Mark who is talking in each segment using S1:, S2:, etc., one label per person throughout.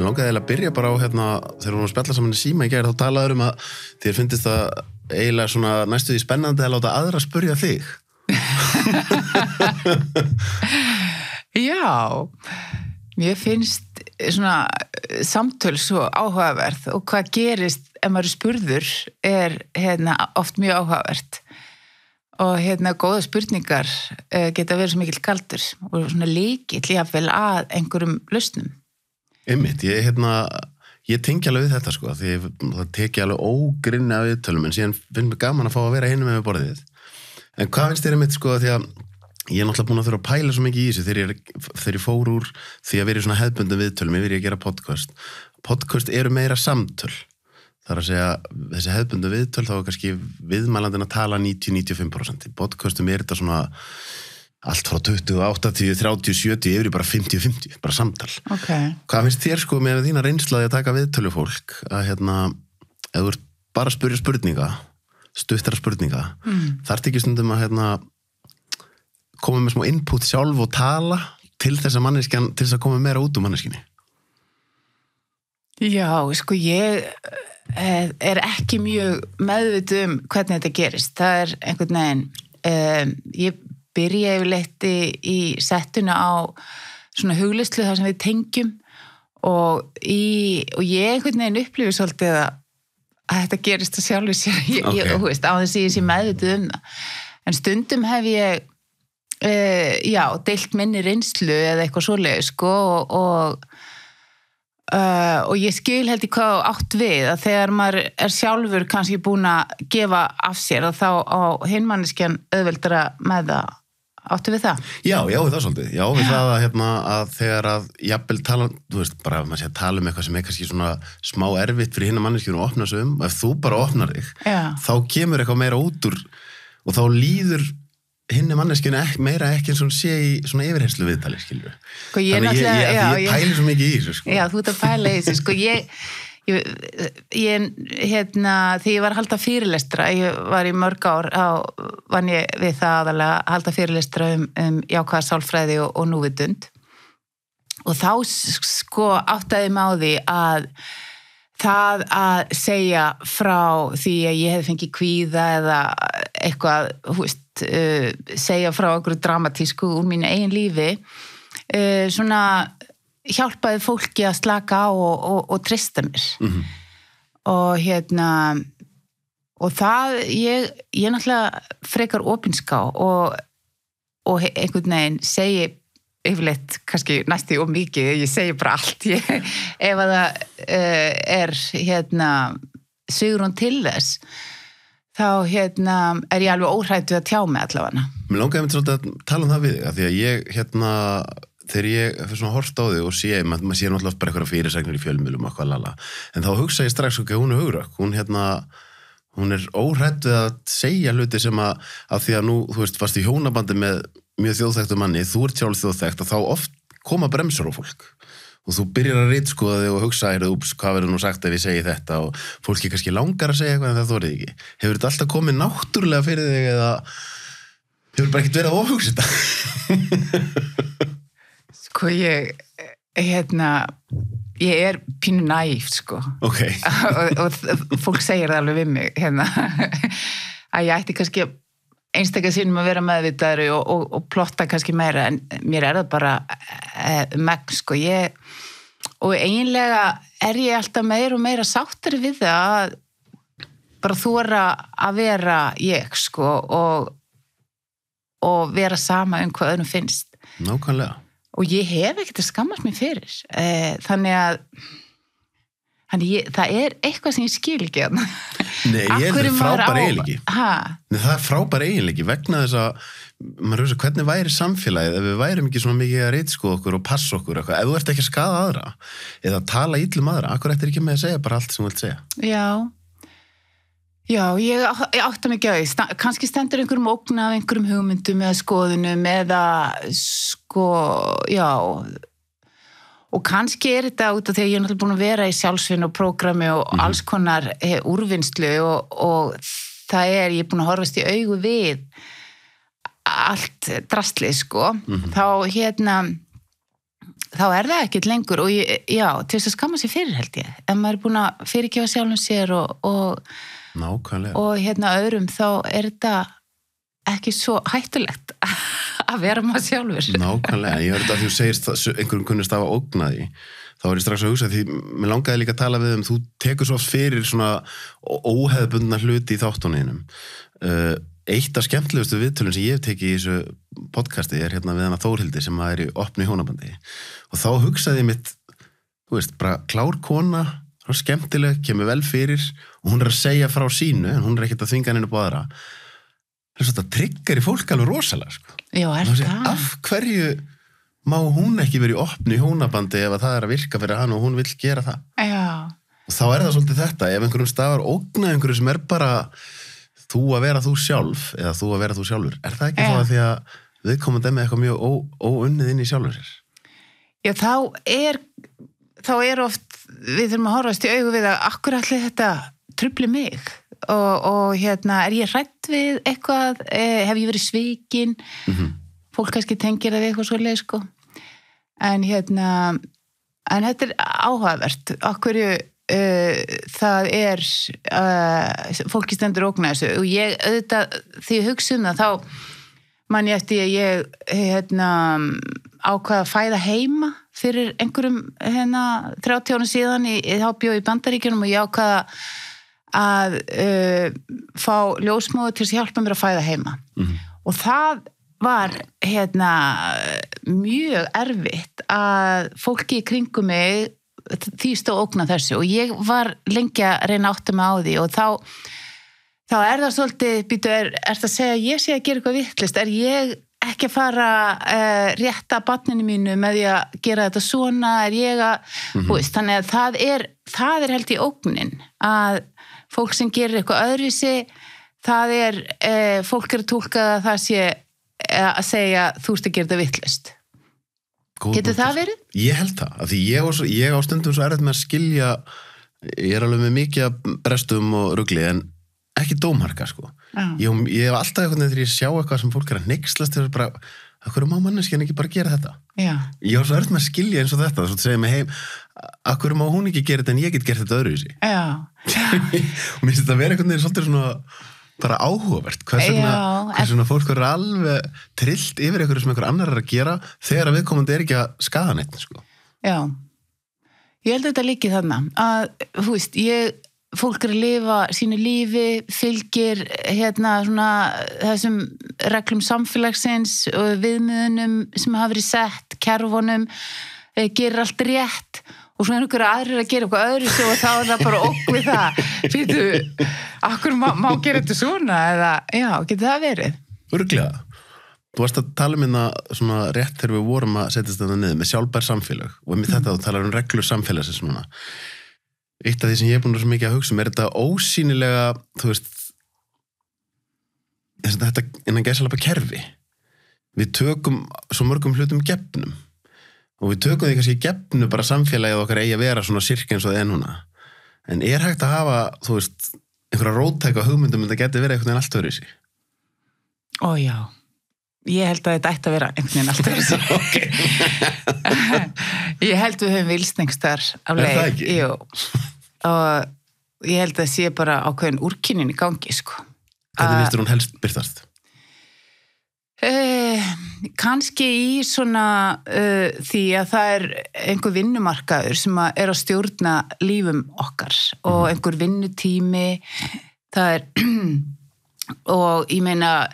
S1: langaði eiginlega að byrja bara á þegar við vorum að spjalla saman í síma í gær, þá talaður að þér finnst það eiginlega svona næstu því spennandi að láta aðra spyrja þig.
S2: Já, mér finnst svona samtöl svo áhugaverð og hvað gerist ef maður er spurður oft mjög áhugavert og góða spurningar geta verið svo mikill galdur og svona lykill jafnvel að einhverjum lausnum.
S1: Einmitt, ég tengi alveg við þetta sko, því það teki alveg ógrynni af viðtölum, en síðan finnst mér gaman að fá að vera hinum með borðið. En hvað finnst þér einmitt sko, því að ég er náttúrulega búin að þurfa að pæla svo mikið í þessu þegar ég fór úr því að vera í svona hefðbundum viðtölum yfir ég að gera podcast. Podcast eru meira samtöl. Það er að segja, þessi hefðbundu viðtöl þá er kannski viðmælandinn að tala 90-95%. Í podcastum er þetta svona allt frá 20, 80, 30, 70 yfir í bara 50-50, bara samtal.
S2: Okay.
S1: Hvað finnst þér sko með þína reynslaði að taka viðtölu fólk að ef þú ert bara að spyrja spurninga, stuttara spurninga, þarf ekki stundum að koma með smá input sjálf og tala til þess að koma meira út úr manneskjunni?
S2: Já, sko ég er ekki mjög meðvituð hvernig þetta gerist. Það er einhvern veginn, ég byrja yfirleitt í settuna á svona hugleyslu þar sem við tengjum og ég einhvern veginn upplifi svolítið að þetta gerist að sjálfu sér, á þess að ég sé meðvituð það. En stundum hef ég deilt minni reynslu eða eitthvað svoleiðis sko og ég skil held í hvað átt við að þegar maður er sjálfur kannski búin að gefa af sér og þá á hinmanneskjan auðveldara með það. Áttu við það? Já,
S1: það svolítið. Já, við það að þegar að jafnvel tala, þú veist, bara maður sé að tala eitthvað sem er kannski svona smá erfitt fyrir hinna manneskjunum að opna sig og ef þú bara opnar þig, þá kemur eitthvað meira út úr og þá líður hinni manneskjunni meira ekki eins og sé í svona yfirherslu viðtali, skilur.
S2: Sko ég
S1: pæli svo mikið í þessu, sko. Já,
S2: þú ert að pæla í þessu, sko. Þegar ég var að halda fyrirlestra, ég var í mörg ár vann ég við það aðalega að halda fyrirlestra jákvæða sálfræði og núvitund og þá sko áttaði mig á því að það að segja frá því að ég hef fengið kvíða eða eitthvað, segja frá einhverju dramatísku úr mínu eigin lífi, svona hjálpaði fólki að slaka á og treysta mér. Og það, ég náttúrulega frekar opinská og einhvern veginn segi yfirleitt kannski næstu of mikið, ég segi bara allt ef að það er svigrúm til þess þá er ég alveg óhrædd við að tjá mig allavega.
S1: Mér langaði mig svolítið að tala það við þig, af því að ég þegar ég fyrir svona hort á þig og sé, maður sé náttúrulega bara eitthvað fyrirsagnir í fjölmiðlum og eitthvað lala, en þá hugsa ég strax hún er hugrakk, hún er óhrædd við að segja hluti sem að því að nú, þú veist, varst í hjónabandi með mjög þjóðþekktu manni, þú ert sjálf þjóðþekkt og þá oft koma bremsur á fólk og þú byrjar að ritskoða þig og hugsa hvað verður nú sagt ef ég segi þetta og fólki kannski langar að segja eitthvað en það þorið ekki. Hefur þetta alltaf komið náttúrulega fyrir þig eða hefur bara ekkert verið að ofhugsa þetta?
S2: Sko ég er pínu næf sko.
S1: Okay.
S2: og fólk segir það alveg við mig að ég ætti kannski einstaklega sinnum að vera meðvitaðri og plotta kannski meira en mér er það bara megn sko og eiginlega er ég alltaf meira og meira sáttari við það að bara þora að vera ég sko og vera sama hvað öðrum finnst.
S1: Nákvæmlega.
S2: Og ég hef ekkert að skammast mér fyrir þannig það er eitthvað sem ég skil ekki að
S1: Nei, ég held það frábær eiginleiki. Nei, það er frábær eiginleiki vegna þess að maður hugsa hvernig væri samfélagið ef við værum ekki svona mikið að ritskoða okkur og passa okkur eitthvað, ef þú ert ekki að skaða aðra eða tala illum aðra, akkur ættir ekki með að segja bara allt sem þú vilt segja. Já, ég átta mig ekki á því, kannski stendur einhverjum ógn af einhverjum hugmyndum eða skoðunum eða og kannski er þetta út af því að ég er náttúrulega búin að vera í sjálfsvinnu og prógrami og alls konar úrvinnslu og það ég er búin að horfast í augu við allt drastlið sko, þá
S2: þá það ekkert lengur og já, til þess að skamma sér fyrir held ég. Ef maður búin að fyrirgefa sjálfum sér
S1: Nákvæmlega.
S2: Og öðrum þá þetta ekki svo hættulegt að vera maður sjálfur.
S1: Nákvæmlega, ég hörði að þú segist einhverjum kunnist af að ógna því. Þá ég strax að hugsa því, mér langaði líka að tala við þú tekur svo oft fyrir svona óhefðbundna hluti í þáttuninum. Eitt af skemmtilegustu viðtölum sem ég hef tekið í þessu podcasti við hana Þórhildi sem í opnu hjónabandi. Og þá hugsaði ég mitt, þú veist, bara klár kona, skemmtileg, kemur vel fyrir og hún að segja frá sínu, en hún ekkert að þvinga henni upp á aðra. Þetta trigger í fólk alveg rosalega, sko.
S2: Já, það?
S1: Af hverju má hún ekki verið í opnu hjónabandi ef að það að virka fyrir hann og hún vill gera það?
S2: Já. Og
S1: þá það svolítið þetta, ef einhverjum stafar ógna einhverju sem bara þú að vera þú sjálf eða þú að vera þú sjálfur, það ekki þá að því að viðkomandi með eitthvað mjög óunnið inn í sjálfur sér?
S2: Já, þá oft, við þurfum að horfast í augu við að akkur allir þetta trufli mig og er ég hrædd við eitthvað, hef ég verið svikin, fólk kannski tengir það við eitthvað svoleið, sko. En en þetta áhugavert, akkurju það fólki stendur ógna þessu og ég auðvitað því ég hugsa það þá man ég eftir að ég ákvað að fæða heima fyrir einhverjum 30 árum síðan þá bjó í Bandaríkjunum og ég ákvað að fá ljósmóður til að hjálpa mér að fæða heima og það var mjög erfitt að fólki í kringum mig því stóð ógna þessu og ég var lengi að reyna að átta mig á því og þá það svolítið, býtu, það að segja ég sé að gera eitthvað vitlaust, ég ekki að fara rétta barninu mínu með því að gera þetta svona, ég að, veist, þannig að það held í ógnin að fólk sem gerir eitthvað öðruvísi, það fólk að túlka að það sé að segja þú ert að gera þetta vitlaust. Getur það verið?
S1: Ég held það, af því ég á stundum svo erfitt með að skilja, ég alveg með mikið brestum og rugli, en ekki dómharka, sko. Ég hef alltaf eitthvað þegar ég sjá eitthvað sem fólk að hneykslast þegar bara, hverju má manneskjan ekki bara gera þetta? Já. Ég á svo erfitt með að skilja eins og þetta, svo segja mig heim, hverju má hún ekki gera þetta en ég get gert þetta öðruvísi? Já. Og mér finnst þetta að vera eitthvað svolítið svona bara áhugavert, hvers vegna fólk er alveg trillt yfir einhverju sem einhver annar að gera þegar að viðkomandi ekki að skaða neitt, sko. Já, ég held þetta líki þarna að, þú veist, fólk að lifa sínu lífi, fylgir svona þessum reglum samfélagsins og viðmiðunum sem hafa verið sett, kerfunum, gerir allt rétt og svo einhverju aðrir að gera eitthvað öðru og þá það bara okk við það. Býtu, akkur má gera þetta svona eða, já, getur það verið? Örugglega. Þú varst að tala svona rétt þegar við vorum að setjast þetta niður með sjálfbær samfélag og með þetta þú talar reglur samfélagsins núna. Eitt af því sem ég búin svo mikið að hugsa þetta ósýnilega, þú veist, þetta innan gæsalappa kerfi. Við tökum svo mörgum hlutum gefnum. Og við tökum því kannski gefnu bara samfélagið okkar eigi að vera svona sirka eins og það núna. En hægt að hafa, þú veist, einhverja róttæka hugmyndum en það geti verið einhvern veginn allt öðruvísi? Ó já, ég held að þetta ætti að vera einhvern veginn allt öðruvísi. Ég held við höfum vilsningstar á leið. Er það ekki? Jú, og ég held að það sé bara ákveðin úrkynnin í gangi, sko. Hvernig finnst hún helst birtast? Kannski í svona því að það einhver vinnumarkaður sem að stjórna lífum okkar og einhver vinnutími það og ég meina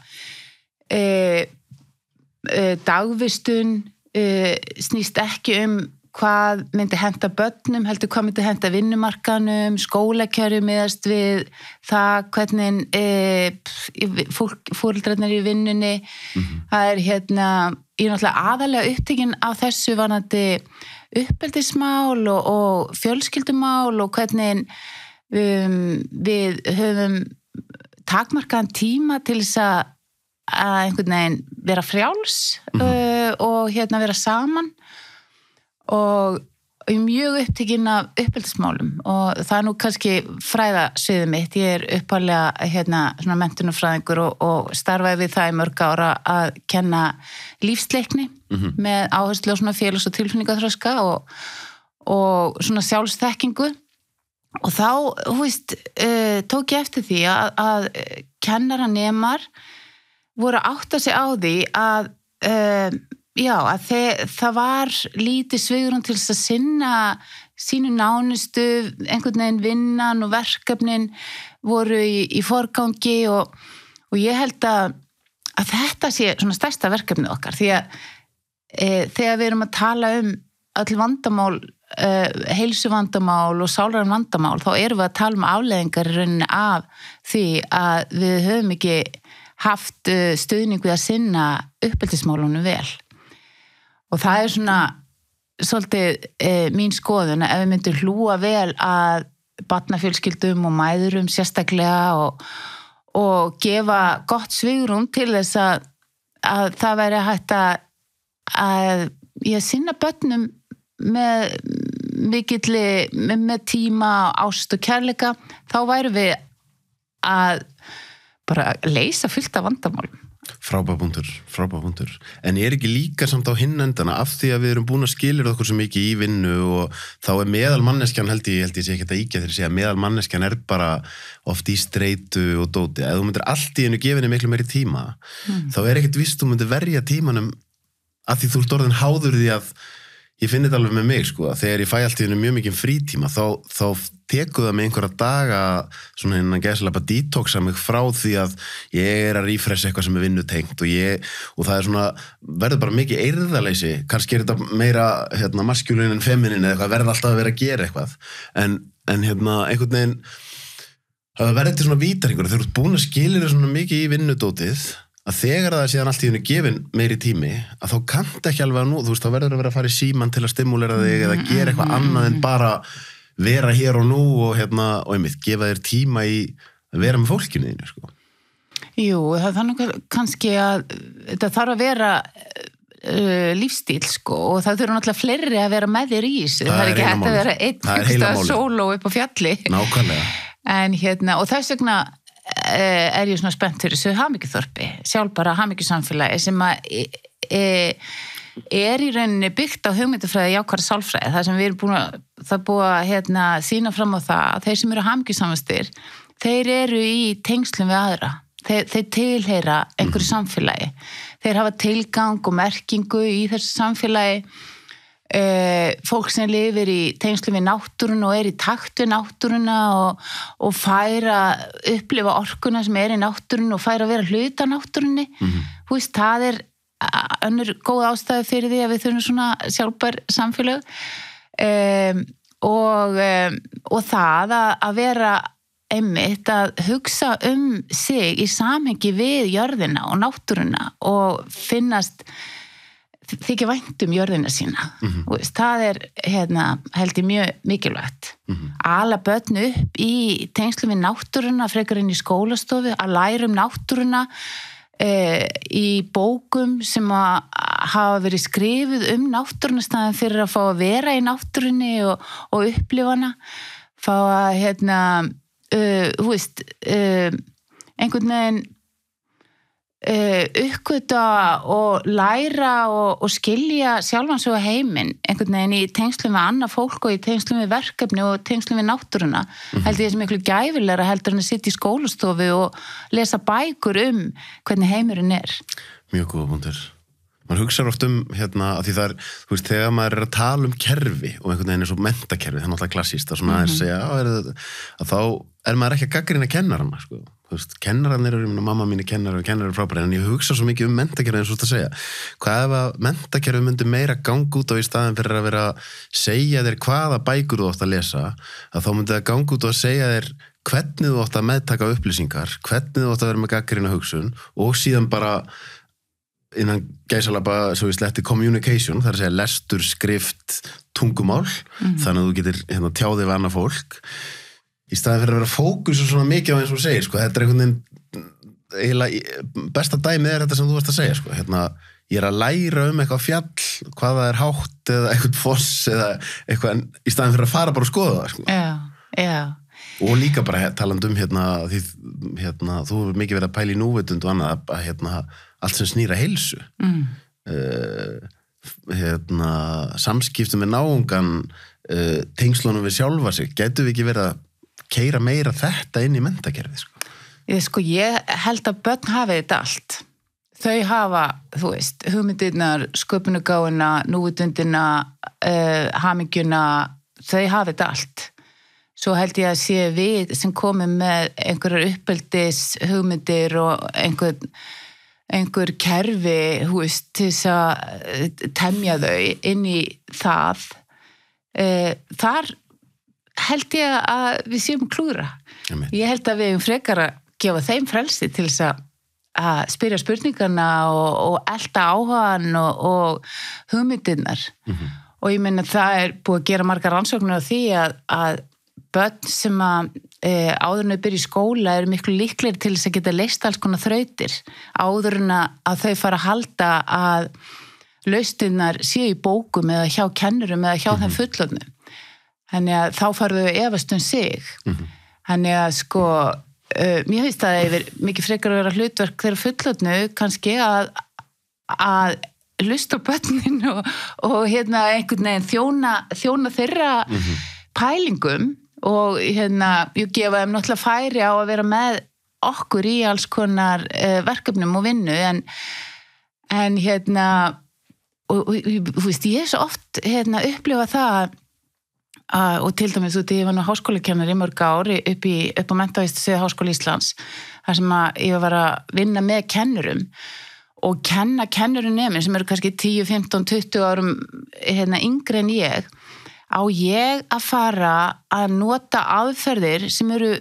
S1: dagvistun snýst ekki hvað myndi henta börnum, heldur hvað myndi henta vinnumarkanum, skólakerfi miðast við það hvernig fóreldrarnir í vinnunni. Það ég náttúrulega aðalega upptekinn af þessu varðandi uppeldismál og fjölskyldumál og hvernig við höfum takmarkaðan tíma til þess að einhvern veginn vera frjáls og vera saman og
S2: mjög upptekinn af uppeldismálum og það nú kannski fræðasviðið mitt. Ég upphaflega svona menntunarfræðingur og starfaði við það í mörg ára að kenna lífsleikni með áherslu á svona félags- og tilfinningaþroska og svona sjálfsþekkingu. Og þá, tók ég eftir því að kennaranemar voru að átta sig á því að það var lítið svigrúm til þess að sinna sínu nánustu, einhvern veginn vinnan og verkefnin voru í forgangi og ég held að þetta sé svona stærsta verkefnið okkar því að þegar við erum að tala öll vandamál, heilsuvandamál og sálræn vandamál, þá erum við að tala afleiðingar í rauninni af því að við höfum ekki haft stuðning við að sinna uppeldismálunum vel. Og það svona svolítið mín skoðun að ef við myndum hlúa vel að barnafjölskyldum og mæðurum sérstaklega og gefa gott svigrúm til þess að það væri hægt að sinna börnum með tíma, ást og kærleika, þá værum við að bara leysa fullt af vandamálum.
S1: Frábær punktur. En ekki líka samt á hinn endana af því að við erum búin að skilja okkur svo mikið í vinnu og þá meðalmanneskjan held ég sé ekki að íkja þegar ég segja að meðalmanneskjan bara oft í streitu og dóti. Ef þú myndir allt í einu gefinni miklu meiri tíma, þá ekkert víst þú myndir verja tímanum að því þú ert orðin háður því að ég finn þetta alveg með mig, að þegar ég fæ allt í einu mjög mikið frítíma, þá tekur það með einhverja daga svona innan gæslega bara detoxa mig frá því að ég að refresha eitthvað sem vinnutengt og það svona, verður bara mikið eirðaleysi, kannski þetta meira maskulin en feminin eða eitthvað, verður alltaf að vera að gera eitthvað en einhvern veginn það verður til svona vítaringur, þegar þú ert búin að skilja þér svona mikið í vinnudótið að þegar það síðan allt í hennu gefin meiri tími að þá kannt ekki alveg að nú, þú veist, þá verður að vera að fara í síman til að stimulera þig eða gera eitthvað annað en bara vera hér og nú og einmitt, gefa þér tíma í að vera með fólkinu þínu,
S2: Jú, það er þannig kannski að þetta þarf að vera lífstíl, og það þurfa náttúrulega fleiri að vera með þér í þessu. Það er ekki hægt að vera einn sóló upp á fjalli.
S1: Nákvæmlega.
S2: En og þess vegna ég svona spennt fyrir þessu hamingjuþorpi, sjálfbara hamingjusamfélagi sem í rauninni byggt á hugmyndafræði jákvæða sálfræði, það sem við erum búin að sýna fram á það að þeir sem eru hamingjusamastir, þeir eru í tengslum við aðra, þeir tilheyra einhverju samfélagi, þeir hafa tilgang og merkingu í þessu samfélagi, fólk sem lifir í tengslum við náttúruna og í takt við náttúruna og færa upplifa orkuna sem í náttúrunni og færa að vera hluta náttúrunni. Þú veist, það önnur góð ástæði fyrir því að við þurfum svona sjálfbær samfélag og það að vera einmitt að hugsa sig í samhengi við jörðina og náttúruna og finnast þykja vænt jörðina sína. Það held ég mjög mikilvægt. Ala börn upp í tengslum við náttúruna frekar inn í skólastofu, að læra náttúruna í bókum sem hafa verið skrifuð náttúruna staðan fyrir að fá að vera í náttúrunni og upplifa hana, fá að einhvern veginn uppgöta og læra og skilja sjálfan svo heiminn einhvern veginn í tengslum við annað fólk og í tengslum við verkefni og tengslum við náttúruna. Heldur ég sem miklu gæfilegra heldur en að sitja í skólastofu og lesa bækur hvernig heimurinn er.
S1: Mjög góða punktur. Man hugsar oft að því það þú veist, þegar maður að tala kerfi og einhvern veginn svo menntakerfi, það náttúrulega klassíst og svona að segja, að þá maður ekki að gagnrýna kennarana, Þú veist, kennararnir eru, mamma mín kennar og kennar frábæri, en ég hugsa svo mikið menntakerfi eins og þetta segja. Hvað ef að menntakerfi myndi meira ganga út á í staðin fyrir að vera að segja þér hvaða bækur þú átt að lesa, að þá myndi það ganga út á að segja þér hvernig þú átt að meðtaka upplýsingar, hvernig þú átt að vera með gagnrýna hugsun og síðan bara innan gæsalapa, svo við sletti communication, það að segja lestur, skrift, tungumál, þannig að þú getur tjáðið við annað fólk í staðin fyrir að vera fókus og svona mikið á eins og segir, þetta einhvern veginn besta dæmið þetta sem þú varst að segja, sko, ég að læra eitthvað fjall, hvað það hátt eða eitthvað foss eða eitthvað, í staðin fyrir að fara bara og skoða það, sko.
S2: Já.
S1: Og líka bara talandi því, þú hefur mikið verið að pæla í núvitund og annað, allt sem snýra heilsu. Samskipti með náungan, tengslunum við sjálfa sig, gætu við ekki verið að keyra meira þetta inn í menntakerfið, sko?
S2: Ég held að börn hafi þetta allt. Þau hafa, þú veist, hugmyndirnar, sköpunugáfuna, núvitundina, hamingjuna, þau hafi þetta allt. Svo held ég að sé við sem komum með einhverjar uppeldis hugmyndir og einhver kerfi, þú veist, til þess að temja þau inn í það. Þar held ég að við séum klúðra. Ég held að við erum frekar að gefa þeim frelsi til þess að spyrja spurningarna og elta áhugan og hugmyndirnar. Og ég meina það búið að gera margar rannsóknir á því að börn sem áður en þau byrja í skóla eru miklu líklegri til þess að geta leyst alls konar þrautir áður en að þau fara að halda að lausnirnar séu í bókum eða hjá kennurum eða hjá þeim fullorðnum. Þannig að þá fara þau efast sig. Þannig að sko, mér finnst að það er mikið frekar að vera hlutverk þeirra fullorðnu kannski að hlusta á börnin og einhvern veginn þjóna þeirra pælingum og ég gefa þeim náttúrulega færi á að vera með okkur í alls konar verkefnum og vinnu en og þú veist, ég svo oft upplifa það og til dæmis út ég var nú háskólakennari í mörg ár upp á Menntavísindasviði Háskóla Íslands þar sem ég var að vinna með kennurum og kenna kennurum sem eru kannski 10, 15, 20 árum yngri en ég á ég að fara að nota aðferðir sem eru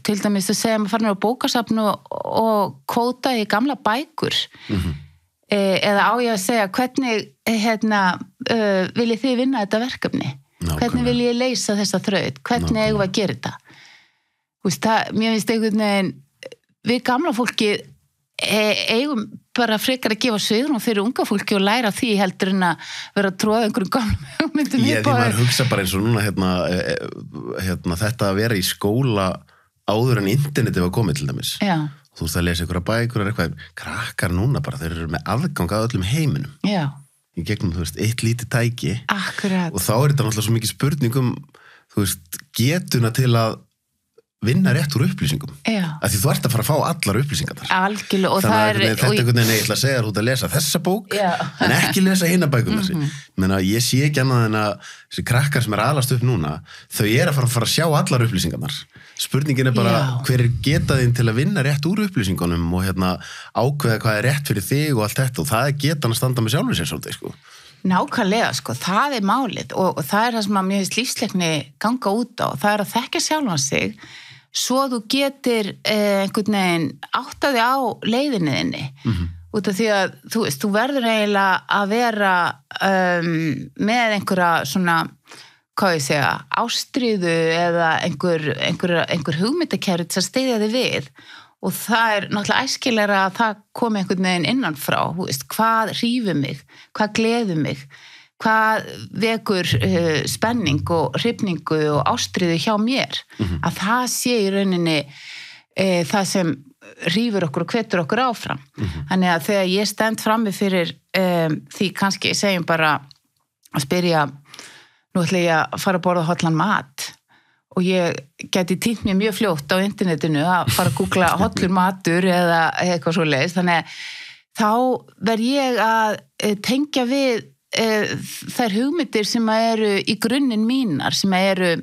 S2: til dæmis að segja maður farin á bókasafn og kvóta í gamla bækur eða á ég að segja hvernig viljið þið vinna þetta verkefni hvernig vil ég leysa þessa þraut hvernig eigum við að gera þetta mér finnst einhvern veginn við gamla fólki eigum bara frekar að gefa svigrúm fyrir unga fólki og læra því heldur en að vera að tróða einhverjum gamlum hugmyndum
S1: því maður hugsa bara eins og núna þetta að vera í skóla áður en internetið var komið til dæmis þú veist að lesa einhverja bækur og eitthvað krakkar núna bara, þeir eru með aðgang að öllum heiminum í gegnum, þú veist, eitt lítið tæki
S2: Akkurat.
S1: Og þá er þetta náttúrulega svo mikið spurningum þú veist, getuna til að vinna rétt úr upplýsingum af því þú ert að fara að fá allar upplýsingarnar
S2: algjörlega og
S1: þannig að þetta einhvern veginn ég ætla að segja þú ert að lesa þessa bók en ekki lesa hinna bækurnar menn að ég sé ekki annað en að þessi krakkar sem alast upp núna þau að fara að sjá allar upplýsingarnar spurningin bara hver geta þín til að vinna rétt úr upplýsingunum og ákveða hvað rétt fyrir þig og allt þetta og það getan að standa með sjálfur sér svolítið sko
S2: Nákvæmlega, sko, það er málið og það er það sem að mér finnst lífsleikni ganga út á, það er að þekkja sjálfan sig svo þú getur einhvern veginn áttaði á leiðinni þinni út af því að þú veist, þú verður eiginlega að vera með einhverja svona, hvað ég segja, ástríðu eða einhver hugmyndakerfi til að styðja þig við og það er náttúrulega æskilegra að það komi einhvern veginn innan frá, þú veist, hvað hrífur mig, hvað gleður mig, hvað vekur spenning og hrifningu og ástríðu hjá mér, að það sé í rauninni það sem hrífur okkur og hvetur okkur áfram. Þannig að þegar ég stend frammi fyrir því kannski segjum bara að spyrja, nú ætla ég að fara að borða hollan mat og ég geti týnt mér mjög fljótt á internetinu að fara að googla hollur matur eða eitthvað svo leiðis, þannig þá verð ég að tengja við þær hugmyndir sem eru í grunninn mínar, sem eru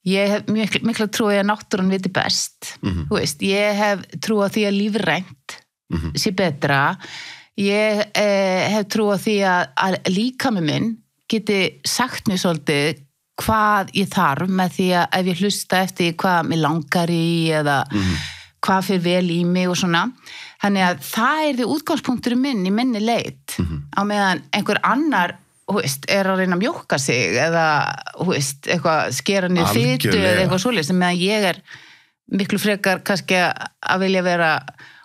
S2: ég hef mikla trú að náttúran viti best, þú veist, ég hef trú að því að lífrænt sé betra, ég hef trú að því að líkami minn geti sagt mér svolítið hvað ég þarf með því að ef ég hlusta eftir hvað mér langar í eða hvað fyrir vel í mig og svona þannig að það er því útgangspunkturinn minn í minni leit á meðan einhver annar veist, er að reyna að mjókka sig eða veist, eitthvað skera niður fitu eða eitthvað svoleiðis meðan ég er miklu frekar kannski að vilja vera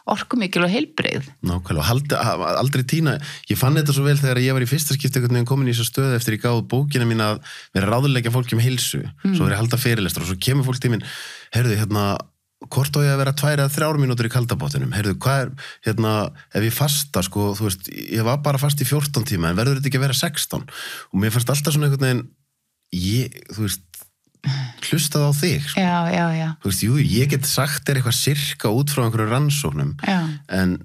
S2: orkumikil og heilbrigð.
S1: Nákvæmlega, aldrei týna, ég fann þetta svo vel þegar ég var í fyrsta skipti einhvern veginn komin í þessu stöðu eftir ég gáð bókina mín að vera ráðuleggja fólki heilsu, svo verið að halda fyrirlestra og svo kemur fólk til mín, heyrðu, hvort á ég að vera 2 eða 3 mínútur í kaldabottinum, heyrðu, hvað ef ég fasta, sko, þú veist, ég var bara fast í 14 tíma, en verður þetta ekki að vera 16, og mér fannst alltaf svona einhvern veginn, þú veist, hlustað á þig, sko.
S2: Já.
S1: Þú veist, ég get sagt þér eitthvað sirka út frá einhverju rannsóknum, en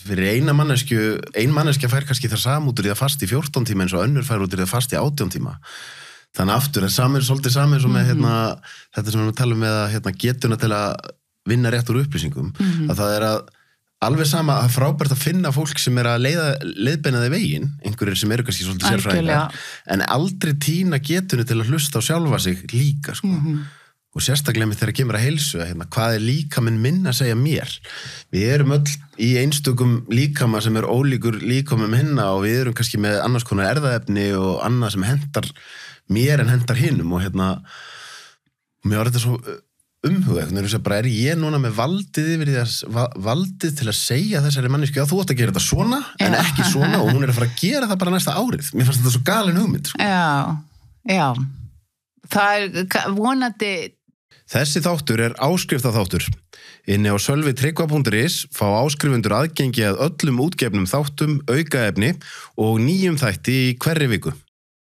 S1: fyrir ein manneskja fær kannski það samútur í það fast í 14 tíma eins og önnur fær út í það fast í 18 tíma. Þannig aftur, svolítið saman eins og með þetta sem við talum með að getuna til að vinna rétt úr upplýsingum, að það að alveg sama að frábært að finna fólk sem að leiðbeina þig veginn, einhverjir sem eru kannski svolítið sérfræðingar, en aldrei týna getunu til að hlusta á sjálfa sig líka, sko. Og sérstaklega með þegar kemur að heilsu, hvað líkaminn minn að segja mér? Við erum öll í einstökum líkama sem ólíkur líkamum hinna og við erum kannski með annars konar erfðaefni og annað sem hentar mér en hentar hinum og mér var þetta svo umhugað, ég núna með valdið til að segja þessari mannesku, já, þú átt að gera þetta svona, en ekki svona, og hún að fara að gera það bara næsta árið. Mér fannst þetta svo galin hugmynd, sko.
S2: Já. Það vonandi...
S1: Þessi þáttur áskriftaþáttur. Inni á sölvi.tryggva.is fá áskrifundur aðgengi að öllum útgefnum þáttum, aukaefni og nýjum þætti í hverri viku.